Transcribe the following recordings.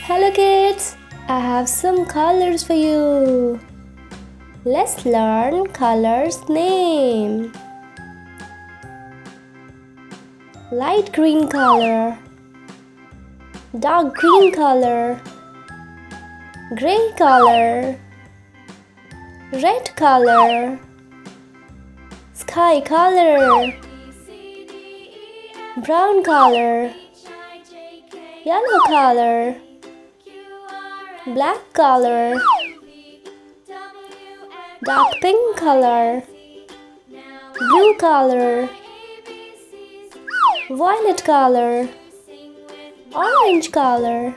Hello kids, I have some colors for you. Let's learn colors name. Light green color, dark green color, gray color, red color, sky color, brown color, yellow color, black color, dark pink color, blue color, violet color, orange color.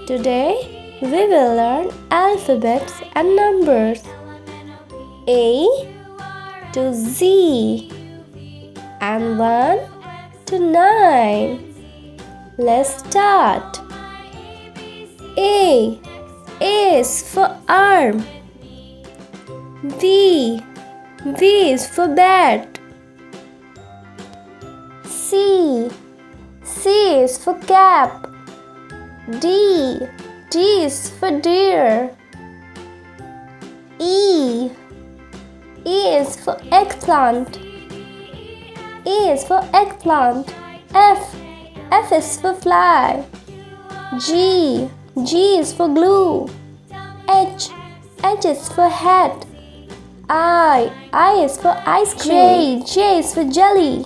Today we will learn alphabets and numbers A to Z and 1 to 9. Let's start. A is for arm. B is for bat. C is for cap. D is for deer. E is for eggplant. E is for eggplant. F is for fly. G is for glue. H is for hat. I is for ice cream. J is for jelly.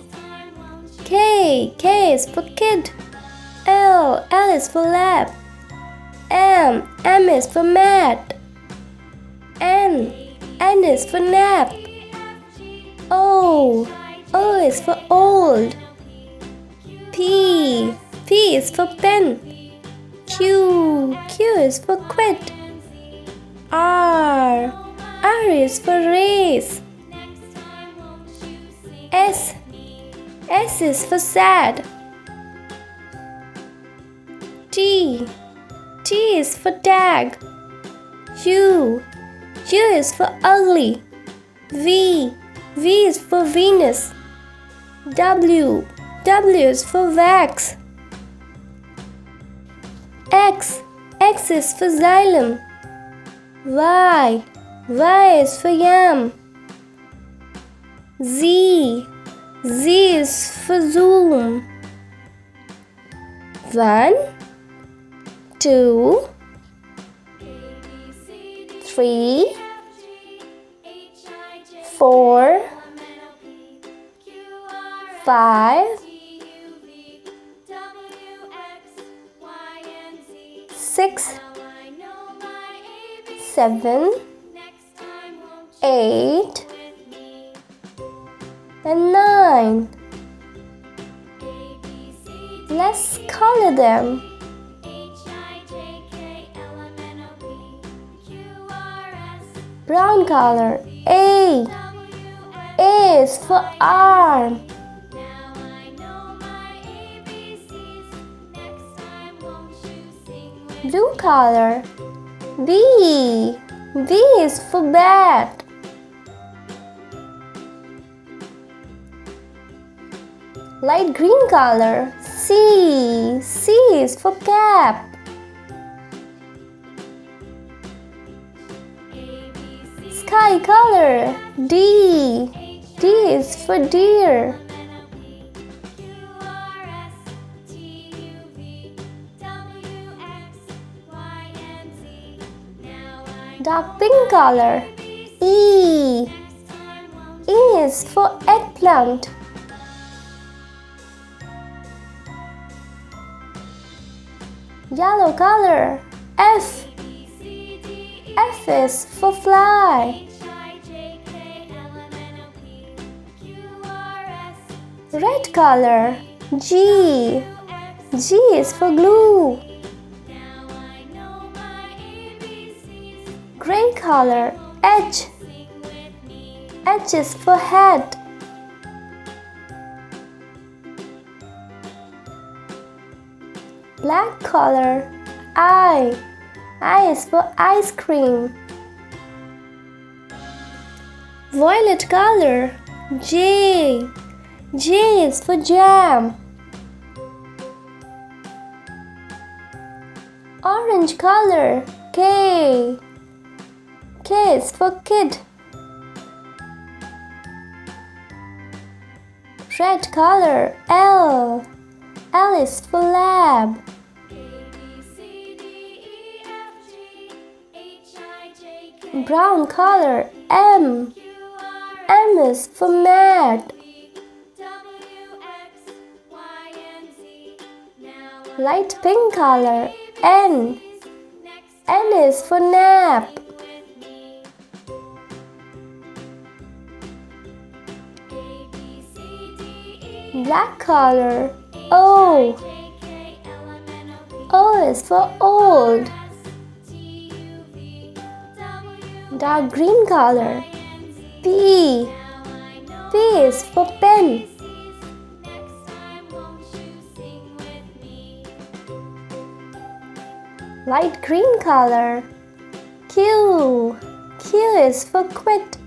K is for kid. L is for lab. M is for mat. N is for nap. O is for old. P is for pen. Q is for quit. R is for race. S is for sad. T is for tag. U is for ugly. V is for Venus. W is for wax. X is for xylem. Y is for yam. Z is for zoom. 1 2 3 4 5 6 7 8 and 9. Let's color them. Brown color. A is for arm. Blue color. B is for bat. Light green color. C is for cap. Sky color. D is for deer. Dark pink color. E is for eggplant. Yellow color. F is for fly. Red color. G is for glue. Gray color. H is for hat. Black color. I is for ice cream. Violet color. J is for jam. Orange color, K. K is for kid. Red color, L. L is for lab. Brown color, M. M is for mat. Light pink color, N. N is for nap. Black color, O. O is for old. Dark green color, P. P is for pen. Light green color, Q. Q is for quit.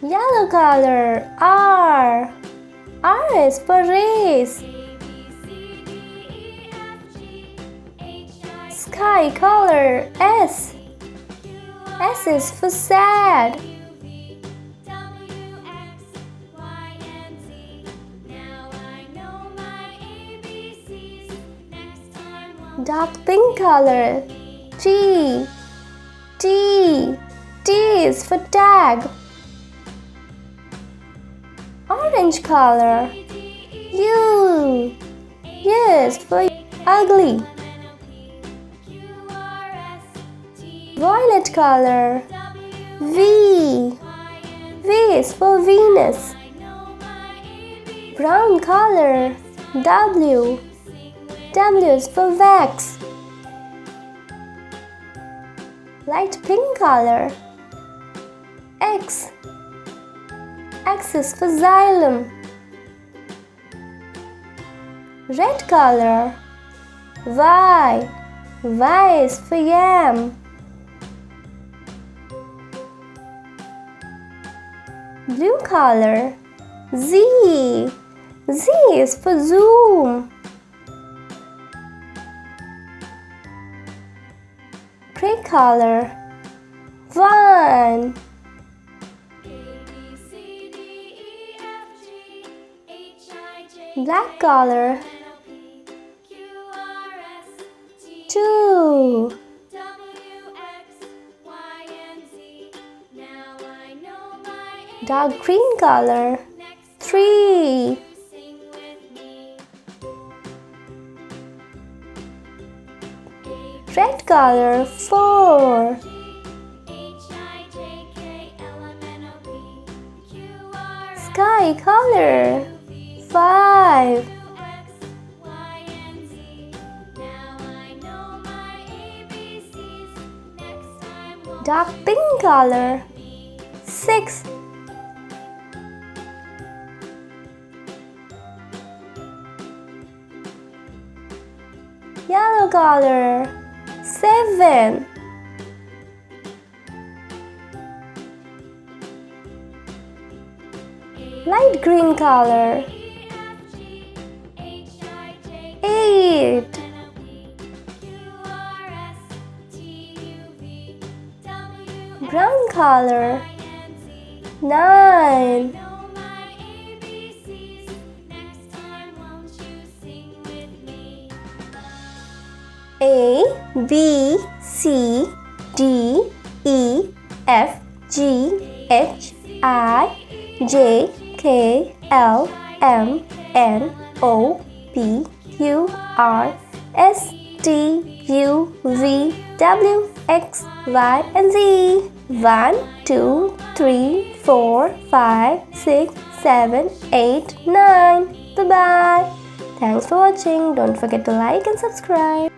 Yellow color, R. R is for race. Sky color, S. S is for sad. Dark pink color, T. T. T is for tag. Orange color, U. U is for ugly. Violet color, V. V is for Venus. Brown color, W. W is for wax. Light pink color, X. X is for xylem. Red color, Y. Y is for yam. Blue color, Z. Z is for zoom. Gray color, 1. Black color, 2. Dark green color, 3. Red color, 4. Sky color, 5. Dark pink color, 6. Yellow color, 7. Light green color, 8. Brown color, 9. A, B, C, D, E, F, G, H, I, J, K, L, M, N, O, P, Q, R, S, T, U, V, W, X, Y, and Z. 1, 2, 3, 4, 5, 6, 7, 8, 9. Bye-bye. Thanks for watching. Don't forget to like and subscribe.